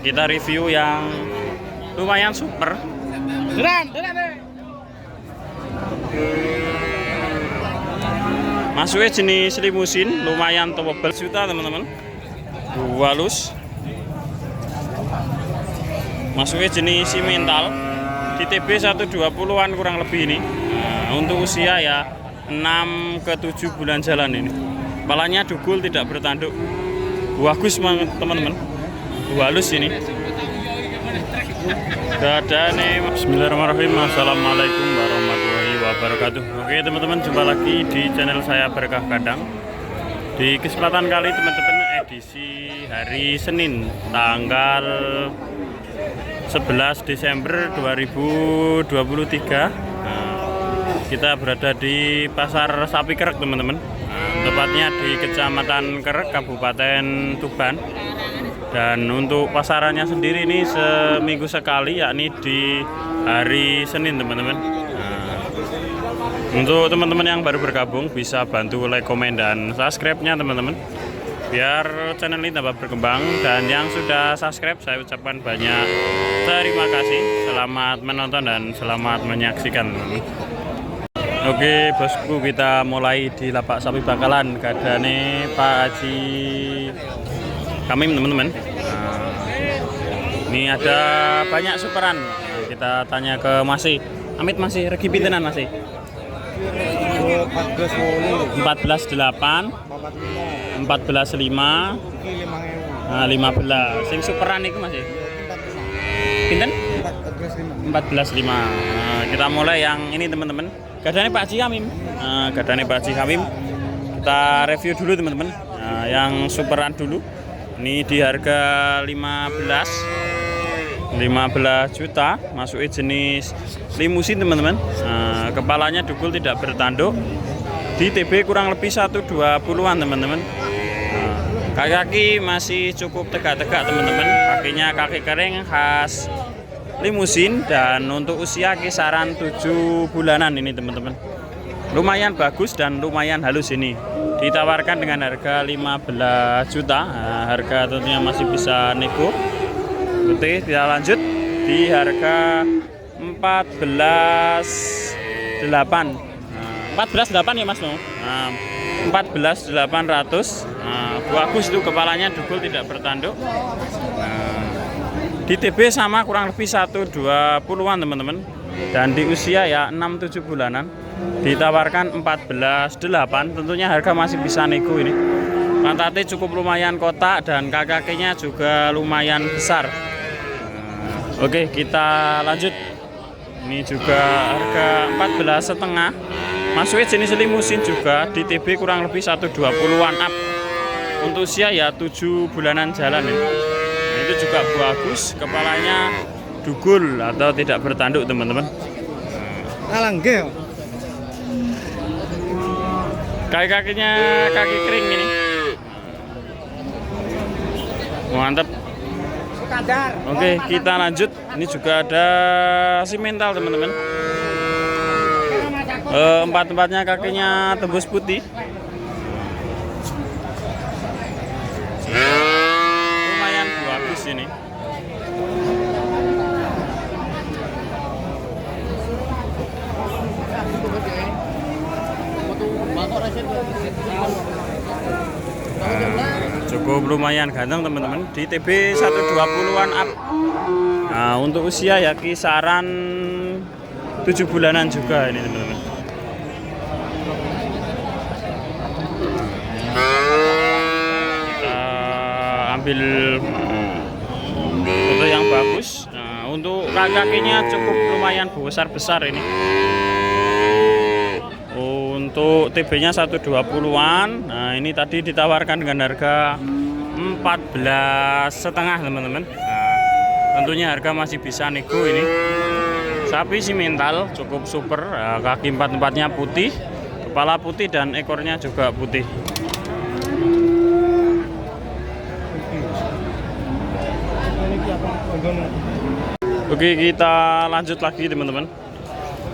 kita review yang lumayan super. Masuknya jenis limusin, lumayan towable juta teman-teman. Halus. Masuknya jenis simental. Di TB 120-an kurang lebih ini. Nah, untuk usia ya 6 ke 7 bulan jalan ini. Kepalanya dugul, tidak bertanduk. Bagus teman-teman. Halus ini. Dadah nih. Bismillahirrahmanirrahim. Assalamualaikum warahmatullahi wabarakatuh. Oke teman-teman, jumpa lagi di channel saya Berkah Kandang. Di kesempatan kali teman-teman, edisi hari Senin tanggal 11 Desember 2023. Kita berada di Pasar Sapi Kerek teman-teman. Tepatnya di Kecamatan Kerek, Kabupaten Tuban. Dan untuk pasarannya sendiri ini seminggu sekali, yakni di hari Senin teman-teman. Untuk teman-teman yang baru bergabung, bisa bantu like, komen, dan subscribe-nya teman-teman, biar channel ini tambah berkembang. Dan yang sudah subscribe, saya ucapkan banyak terima kasih. Selamat menonton dan selamat menyaksikan. Oke bosku, kita mulai di lapak sapi bakalan. Gadane Pak Haji Kamim teman-teman. Ini ada banyak superan. Kita tanya ke Masih Amit, masih regi pintenan masih 14.8 14.5 15. Sing superan itu masih pinten 14.5. Kita mulai yang ini teman-teman. Gadane Pak Haji Kamim. Gadane Pak Haji Kamim. Kita review dulu teman-teman. Yang superan dulu. Ini di harga 15 juta. Masuknya jenis limusin teman-teman. Kepalanya dugul, tidak bertanduk. Di TB kurang lebih 120-an teman-teman. Kaki-kaki masih cukup tegak-tegak teman-teman. Kakinya kaki kering khas limusin. Dan untuk usia kisaran 7 bulanan ini teman-teman. Lumayan bagus dan lumayan halus ini. Ditawarkan dengan harga 15 juta. Harga tentunya masih bisa nego. Oke, kita lanjut di harga 14.800. 14.800 ya Mas no. 14.800. Bagus itu, kepalanya dugul, tidak bertanduk. Di TB sama kurang lebih 120-an teman-teman. Dan di usia ya 6-7 bulanan. Ditawarkan 14.800. Tentunya harga masih bisa nego ini. Pantatnya cukup lumayan kotak dan kakinya juga lumayan besar. Oke, kita lanjut. Ini juga harga 14,5. Masuknya jenis limusin juga. Di TB kurang lebih 120-an up. Untuk usia ya 7 bulanan jalan ya. Itu juga bagus, kepalanya dugul atau tidak bertanduk teman-teman. Kaki-kakinya kaki kering ini. Mantap. Oke, kita lanjut. Ini juga ada simental teman-teman. Empat-empatnya kakinya tembus putih. Lumayan bagus ini. Cukup lumayan ganteng teman-teman. Di TB 120-an up. Nah, untuk usia ya kisaran 7 bulanan juga ini teman-teman. Kita ambil foto yang bagus. Nah, untuk kakinya cukup lumayan besar-besar ini. Untuk TB-nya 120-an. Nah, ini tadi ditawarkan dengan harga 14,5 teman-teman. Nah, tentunya harga masih bisa nego ini. Sapi simental cukup super. Kaki empat-empatnya putih, kepala putih, dan ekornya juga putih. Oke, kita lanjut lagi teman-teman.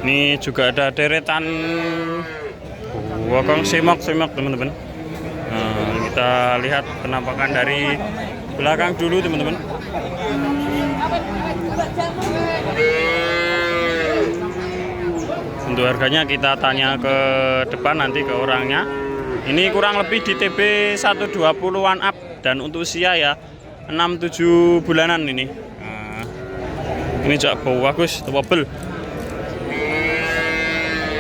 Ini juga ada deretan wakong semok teman-teman. Kita lihat penampakan dari belakang dulu teman-teman. Untuk harganya kita tanya ke depan nanti ke orangnya. Ini kurang lebih di TB 120-an up dan untuk usia ya 6-7 bulanan ini. Nah, ini juga bau bagus, tebel.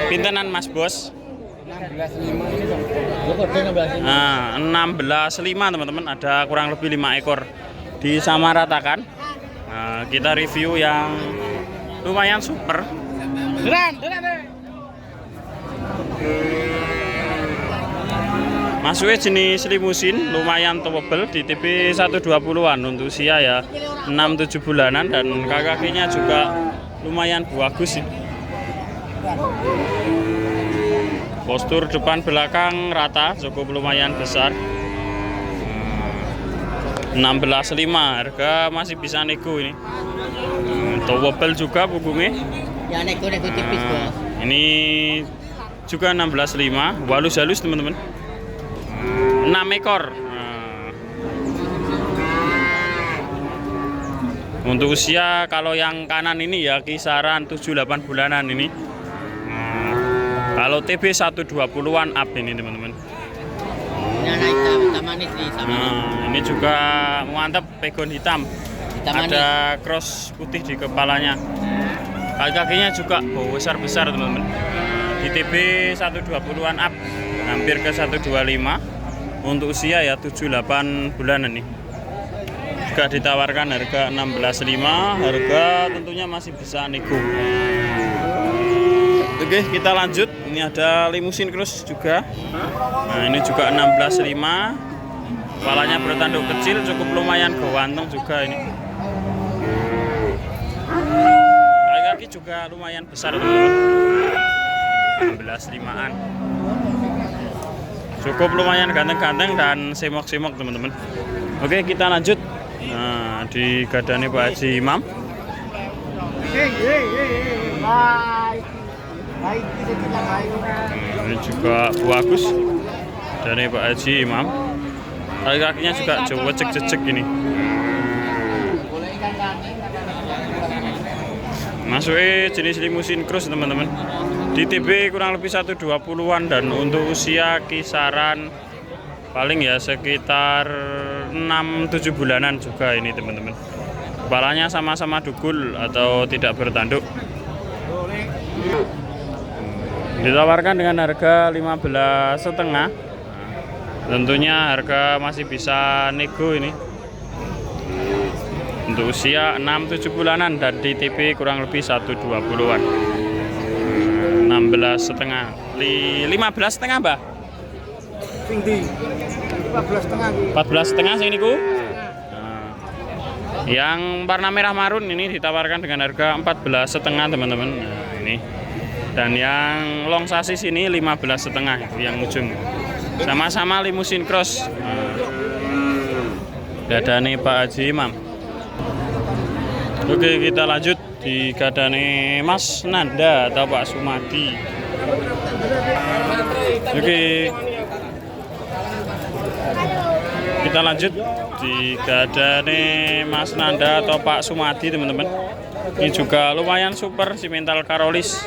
Pintenan Mas Bos? 16.5. Nah, 16.5 teman-teman, ada kurang lebih 5 ekor disamaratakan. Nah, kita review yang lumayan super. Masuknya jenis limusin, lumayan tebel di TB 120-an untuk usia ya 6-7 bulanan dan kakinya juga lumayan bagus sih. Postur depan belakang rata, cukup lumayan besar. 16.5, harga masih bisa nego ini. Tebel juga punggungnya. Ya nego tipis Bos. Ini juga 16.5, halus-halus teman-teman. 6 ekor. Untuk usia kalau yang kanan ini ya kisaran 7-8 bulanan ini. Kalau TB 120-an up ini teman-teman. Ini hitam manis nih sama. Ini juga mantap, pegon hitam. Ada cross putih di kepalanya. Kakinya juga besar-besar teman-teman. Di TB 120-an up, hampir ke 125. Untuk usia ya 7-8 bulanan nih. Juga ditawarkan harga 16.5, harga tentunya masih bisa nego. Oke, kita lanjut. Ini ada limusin cross juga. Nah, ini juga 16.5. Kepalanya bertanduk kecil, cukup lumayan ganteng juga ini. Kaki juga lumayan besar teman-teman. 16.5-an. Cukup lumayan ganteng-ganteng dan semok-semok teman-teman. Oke, kita lanjut. Nah, di gadane Pak Haji Imam. Ini juga bagus dari Pak Haji Imam. Kakinya juga coba cek-cek ini. Masuknya jenis limusin cross teman-teman. Di TB kurang lebih 120-an dan untuk usia kisaran paling ya sekitar 6-7 bulanan juga ini teman-teman. Kepalanya sama-sama dugul atau tidak bertanduk. Ditawarkan dengan harga 15.5. Tentunya harga masih bisa nego ini. Untuk usia 6-7 bulanan dan di TB kurang lebih 120-an. 16,5, 15,5 Mbah. Sing di 14,5. 14,5 sing niku. Yang warna merah marun ini ditawarkan dengan harga 14,5 teman-teman. Nah, ini. Dan yang long sasis ini 15,5 itu yang ujung. Sama-sama limusin cross. Gadane Pak Haji Imam. Oke, kita lanjut di gadane Mas Nanda atau Pak Sumadi. Oke, kita lanjut di gadane Mas Nanda atau Pak Sumadi teman-teman. Ini juga lumayan super simental Karolis.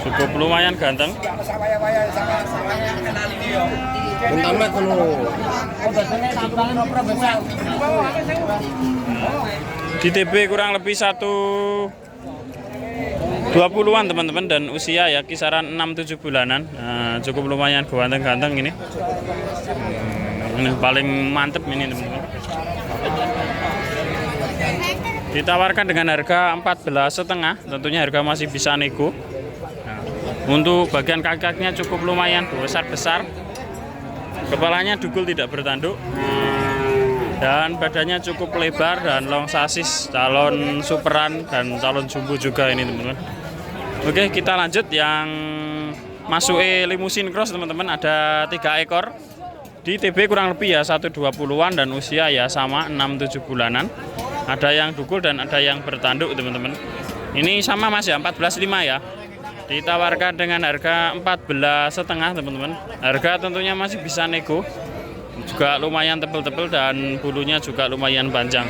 Cukup lumayan ganteng. Di TB kurang lebih 120-an teman-teman dan usia ya kisaran 6-7 bulanan. Nah, cukup lumayan ganteng-ganteng ini. Ini paling mantep ini teman-teman. Ditawarkan dengan harga 14,5, tentunya harga masih bisa nego. Nah, untuk bagian kaki-kakinya cukup lumayan besar-besar. Kepalanya dugul tidak bertanduk. Dan badannya cukup lebar dan long sasis, calon superan dan calon jumbo juga ini teman-teman. Oke, kita lanjut yang masuk limusin cross teman-teman, ada 3 ekor. Di TB kurang lebih ya 120-an dan usia ya sama 6-7 bulanan. Ada yang dugul dan ada yang bertanduk teman-teman. Ini sama Mas ya 14,5 ya. Ditawarkan dengan harga 14,5 teman-teman. Harga tentunya masih bisa nego. juga lumayan tebel-tebel dan bulunya juga lumayan panjang.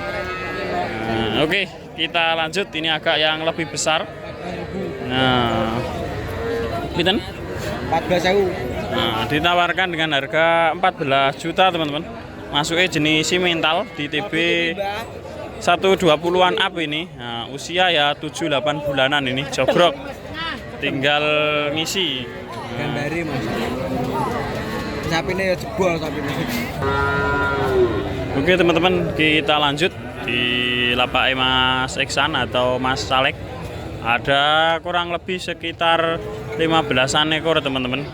Oke, kita lanjut. Ini agak yang lebih besar. Nah, pinten? 14.000. Nah, ditawarkan dengan harga 14 juta teman-teman. Masuknya jenis simental di TB 120-an up ini. Nah, usia ya 7-8 bulanan ini, jogrok. Tinggal ngisi. Gambari Mas. Sapine ya jebol sapine. Oke teman-teman, kita lanjut di lapak Mas Iksan atau Mas Salek. Ada kurang lebih sekitar 15-an ekor teman-teman.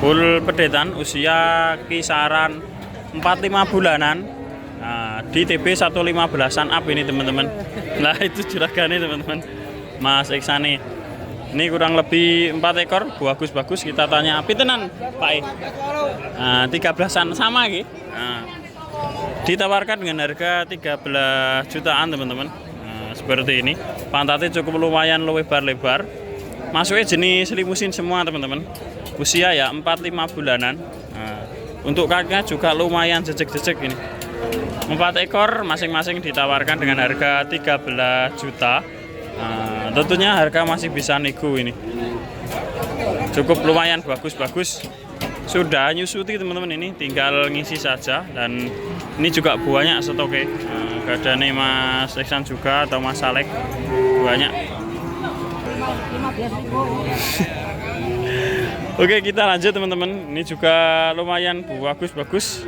Full pedetan, usia kisaran 4-5 bulanan. Di TB 115-an up ini teman-teman. Nah itu juragannya teman-teman, Mas Iksan nih. Ini kurang lebih 4 ekor, bagus-bagus. Kita tanya pintenan Pak 13-an sama gitu. Ditawarkan dengan harga 13 jutaan teman-teman. Seperti ini. Pantatnya cukup lumayan lebar-lebar. Masuknya jenis limusin semua teman-teman. Usia ya 4-5 bulanan. Untuk kakinya juga lumayan jejek-jejek ini. 4 ekor masing-masing ditawarkan dengan harga 13 juta. Tentunya harga masih bisa nego ini. Cukup lumayan bagus-bagus. Sudah nyusuti teman-teman, ini tinggal ngisi saja. Dan ini juga banyak stoknya. Ada nih Mas Iksan juga atau Mas Salek, banyak. Oke, kita lanjut teman-teman. Ini juga lumayan bagus-bagus.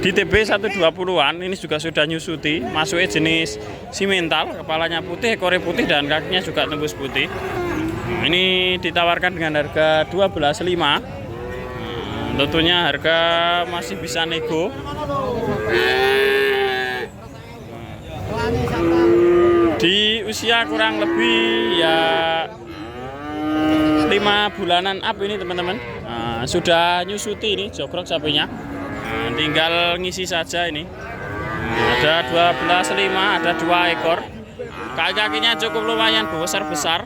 Di TB 120-an ini juga sudah nyusuti. Masuknya jenis simental, kepalanya putih, ekornya putih dan kakinya juga tembus putih. Ini ditawarkan dengan harga 12.500. Tentunya harga masih bisa nego. Di usia kurang lebih ya 5 bulanan up ini teman-teman. Sudah nyusuti ini jogrok sapinya. Tinggal ngisi saja ini. Ada 12.500, ada 2 ekor. Kaki-kakinya cukup lumayan besar-besar.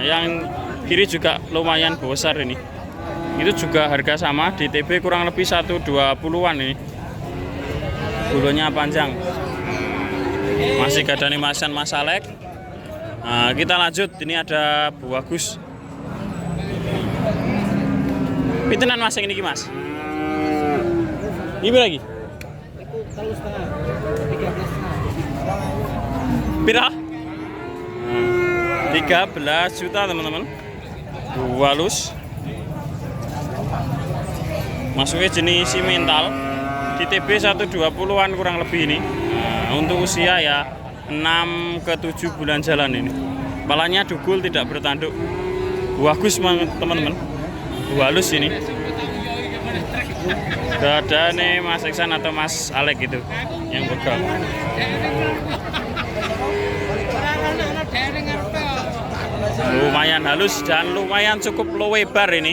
Yang kiri juga lumayan besar ini. Itu juga harga sama di TB kurang lebih 120-an ini. Bulunya panjang. Masih ada nih Mas Salek. Kita lanjut, ini ada bagus. Pintenan Mas yang ini Mas? Ini lagi? Pira? 13 juta teman-teman. Walus. Masuknya jenis simental. Di TB 120-an kurang lebih ini. Untuk usia ya 6 ke 7 bulan jalan ini. Kepalanya dugul, tidak bertanduk. Bagus teman-teman. Halus ini. Ada nih Mas Iksan atau Mas Alek gitu yang pegang. Lumayan halus dan lumayan cukup lebar ini.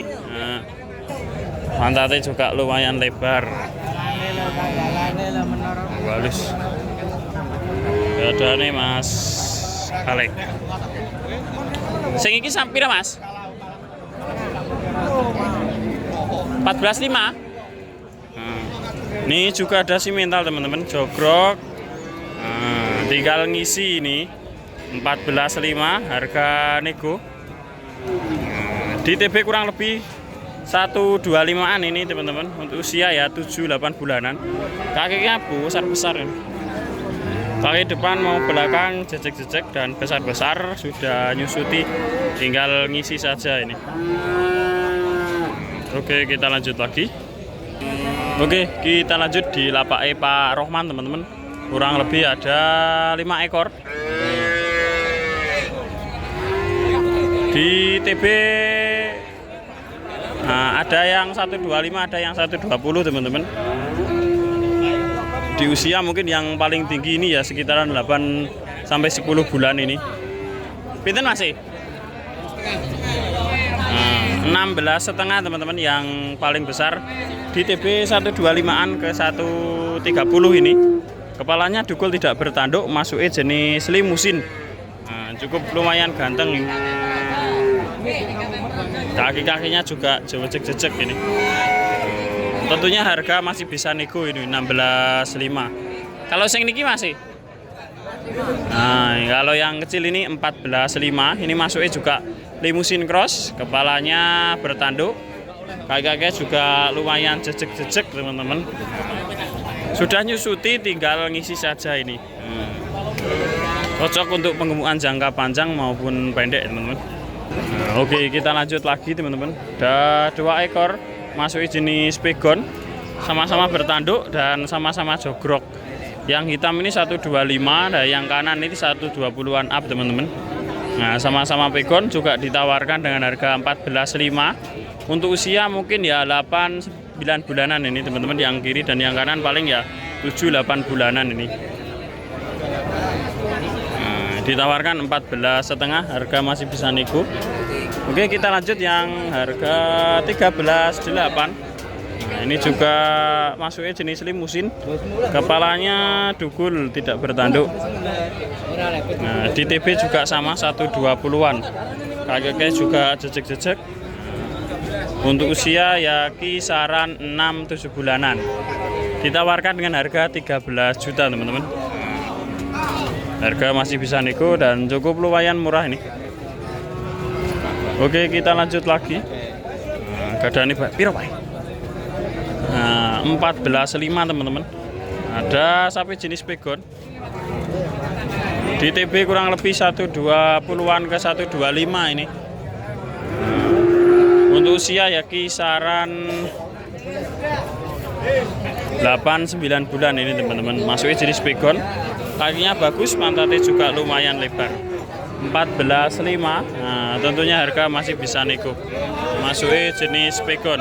Pantatnya juga lumayan lebar. Halus. Ada nih Mas Alek. Sing iki sampira Mas? 14.500. Ini juga ada simental teman-teman, jogrok. Tinggal ngisi ini 14.500 harga nego. Di TB kurang lebih 125-an ini teman-teman. Untuk usia ya 7-8 bulanan. Kakinya besar-besar ini. Kaki depan mau belakang jejek-jejek dan besar-besar, sudah nyusuti, tinggal ngisi saja ini. Oke, kita lanjut lagi. Oke, kita lanjut di lapak Pak Rohman teman-teman. Kurang lebih ada 5 ekor. Di TB ada yang 125, ada yang 120 teman-teman. Di usia mungkin yang paling tinggi ini ya sekitaran 8 sampai 10 bulan ini. Pinten masih? 16,5 teman-teman yang paling besar. Di TB 125-an ke 130 ini. Kepalanya dugul, tidak bertanduk, masuknya jenis limusin. Cukup lumayan ganteng. Kaki-kakinya juga jejek-jejek ini. tentunya harga masih bisa nego ini 16.500. Kalau sing niki masih. Nah, kalau yang kecil ini 14.500. Ini masuknya juga limusin cross, kepalanya bertanduk. Kaki-kakinya juga lumayan jejek-jejek, teman-teman. Sudah nyusuti, tinggal ngisi saja ini. Cocok untuk penggemukan jangka panjang maupun pendek, teman-teman. Nah, oke, kita lanjut lagi, teman-teman. Ada 2 ekor masuk jenis pegon, sama-sama bertanduk dan sama-sama jogrok. Yang hitam ini 125, dan yang kanan ini 120-an up, teman-teman. Nah, sama-sama pegon juga ditawarkan dengan harga 14.500. Untuk usia mungkin ya 8-9 bulanan ini, teman-teman. Yang kiri dan yang kanan paling ya 7-8 bulanan ini. Ditawarkan 14,5, harga masih bisa nego. Oke, kita lanjut yang harga 13.800. Nah, ini juga masuknya jenis limusin, kepalanya dugul, tidak bertanduk. Nah, di TB juga sama 120-an, kaki-kakinya juga jejek-jejek. Untuk usia ya kisaran 6-7 bulanan. Ditawarkan dengan harga 13 juta, teman-teman. Harga masih bisa nego dan cukup lumayan murah ini. Oke, kita lanjut lagi. Nah, gadani Pak piro, Pak? Nah, 14.500, teman-teman. Ada sapi jenis pegon. Di TB kurang lebih 120-an ke 125 ini. Untuk usia ya kisaran 8-9 bulan ini, teman-teman. Masuknya jenis pegon. Kakinya bagus, pantatnya juga lumayan lebar. 14.500. Nah, tentunya harga masih bisa nego. Masuknya jenis pegon.